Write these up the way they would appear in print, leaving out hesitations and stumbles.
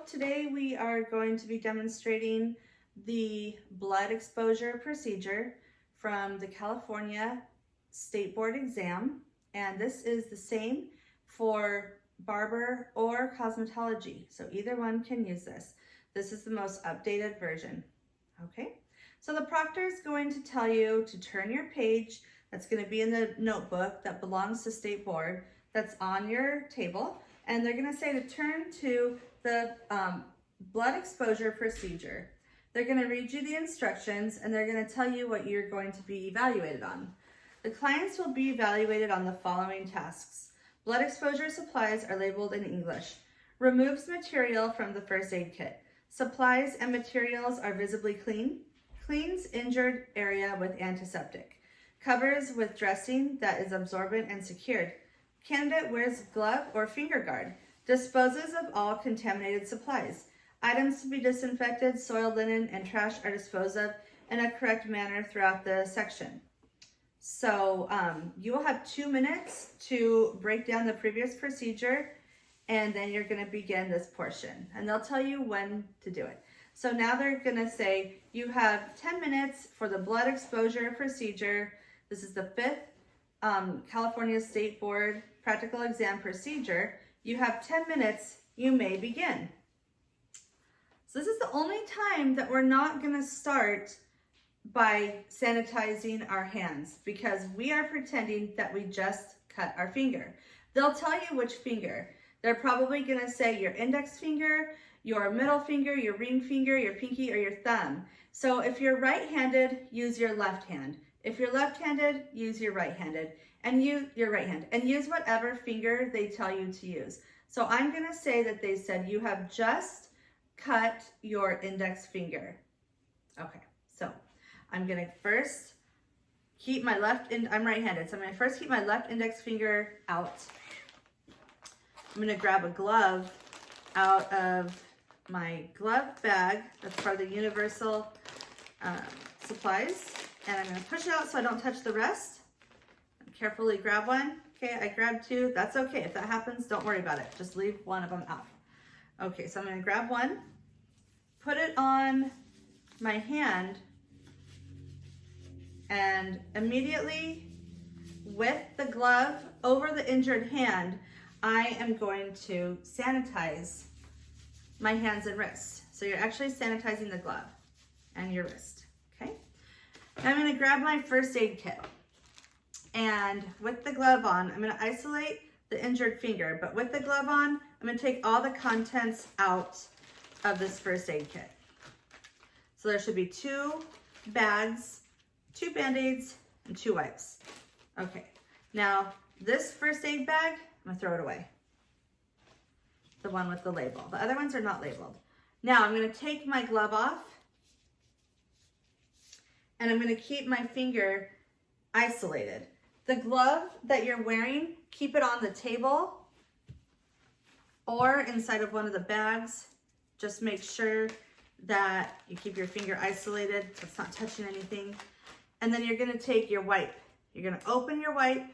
today we are going to be demonstrating the blood exposure procedure from the California State Board exam, and this is the same for barber or cosmetology, so either one can use this. This is the most updated version. Okay, so the proctor is going to tell you to turn your page that's going to be in the notebook that belongs to State Board that's on your table, and they're going to say to turn to the blood exposure procedure. They're going to read you the instructions and they're going to tell you what you're going to be evaluated on. The clients will be evaluated on the following tasks. Blood exposure supplies are labeled in English. Removes material from the first aid kit. Supplies and materials are visibly clean. Cleans injured area with antiseptic. Covers with dressing that is absorbent and secured. Candidate wears glove or finger guard. Disposes of all contaminated supplies. Items to be disinfected, soiled linen, and trash are disposed of in a correct manner throughout the section. So you will have 2 minutes to break down the previous procedure, and then you're going to begin this portion. And they'll tell you when to do it. So now they're going to say you have 10 minutes for the blood exposure procedure. This is the 5th California State Board practical exam procedure. You have 10 minutes, you may begin. So this is the only time that we're not gonna start by sanitizing our hands because we are pretending that we just cut our finger. They'll tell you which finger. They're probably gonna say your index finger, your middle finger, your ring finger, your pinky, or your thumb. So if you're right-handed, use your left hand. If you're left-handed, use your right-handed. And use your right hand and use whatever finger they tell you to use. So I'm gonna say that they said you have just cut your index finger. Okay, so I'm gonna first keep my I'm right-handed, so I'm gonna first keep my left index finger out. I'm gonna grab a glove out of my glove bag. That's part of the universal supplies. And I'm gonna push it out so I don't touch the rest. Carefully grab one. Okay, I grabbed 2. That's okay. If that happens, don't worry about it. Just leave one of them out. Okay, so I'm going to grab one, put it on my hand, and immediately with the glove over the injured hand, I am going to sanitize my hands and wrists. So you're actually sanitizing the glove and your wrist. Okay, now I'm going to grab my first aid kit. And with the glove on, I'm going to isolate the injured finger, but with the glove on, I'm going to take all the contents out of this first aid kit. So there should be 2 bags, 2 Band-Aids, and 2 wipes. Okay, now this first aid bag, I'm going to throw it away. The one with the label. The other ones are not labeled. Now I'm going to take my glove off, and I'm going to keep my finger isolated. The glove that you're wearing, keep it on the table or inside of one of the bags. Just make sure that you keep your finger isolated so it's not touching anything. And then you're gonna take your wipe. You're gonna open your wipe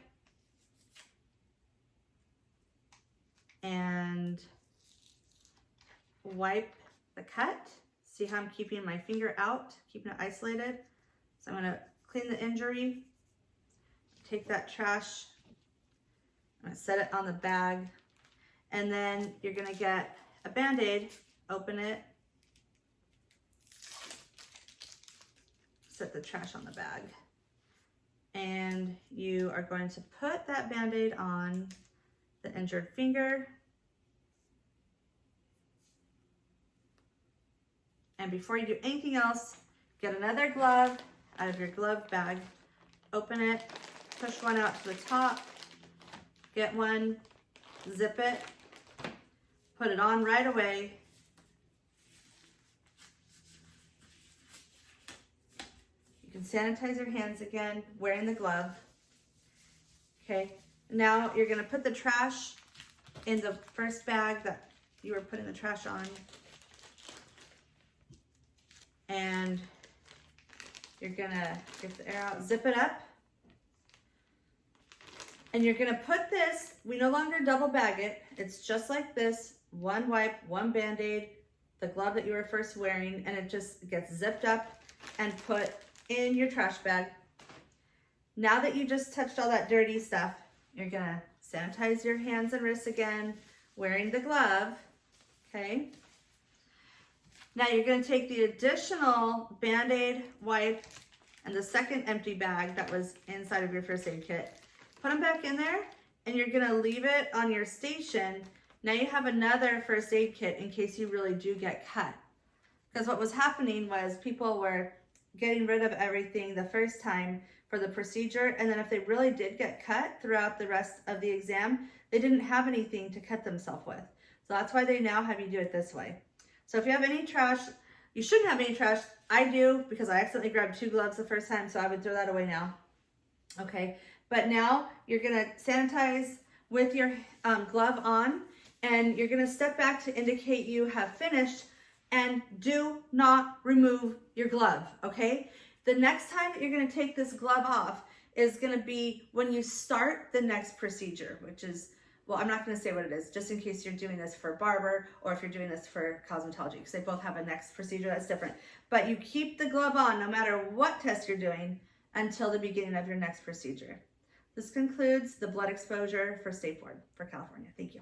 and wipe the cut. See how I'm keeping my finger out, keeping it isolated? So I'm gonna clean the injury. Take that trash, I'm gonna set it on the bag, and then you're gonna get a Band-Aid, open it, set the trash on the bag, and you are going to put that Band-Aid on the injured finger, and before you do anything else, get another glove out of your glove bag, open it, push one out to the top, get one, zip it, put it on right away. You can sanitize your hands again, wearing the glove. Okay, now you're gonna put the trash in the first bag that you were putting the trash on. And you're gonna get the air out, zip it up. And you're gonna put this, we no longer double bag it. It's just like this, 1 wipe, 1 Band-Aid, the glove that you were first wearing, and it just gets zipped up and put in your trash bag. Now that you just touched all that dirty stuff, you're gonna sanitize your hands and wrists again, wearing the glove, okay? Now you're gonna take the additional Band-Aid, wipe, and the second empty bag that was inside of your first aid kit. Put them back in there, and you're gonna leave it on your station. Now you have another first aid kit in case you really do get cut. Because what was happening was people were getting rid of everything the first time for the procedure, and then if they really did get cut throughout the rest of the exam, they didn't have anything to cut themselves with. So that's why they now have you do it this way. So if you have any trash, you shouldn't have any trash. I do, because I accidentally grabbed 2 gloves the first time, so I would throw that away now. Okay, but now you're gonna sanitize with your glove on, and you're gonna step back to indicate you have finished, and do not remove your glove, okay? The next time that you're gonna take this glove off is gonna be when you start the next procedure, which is, well, I'm not gonna say what it is, just in case you're doing this for Barber or if you're doing this for cosmetology, because they both have a next procedure that's different. But you keep the glove on no matter what test you're doing until the beginning of your next procedure. This concludes the blood exposure for State Board for California. Thank you.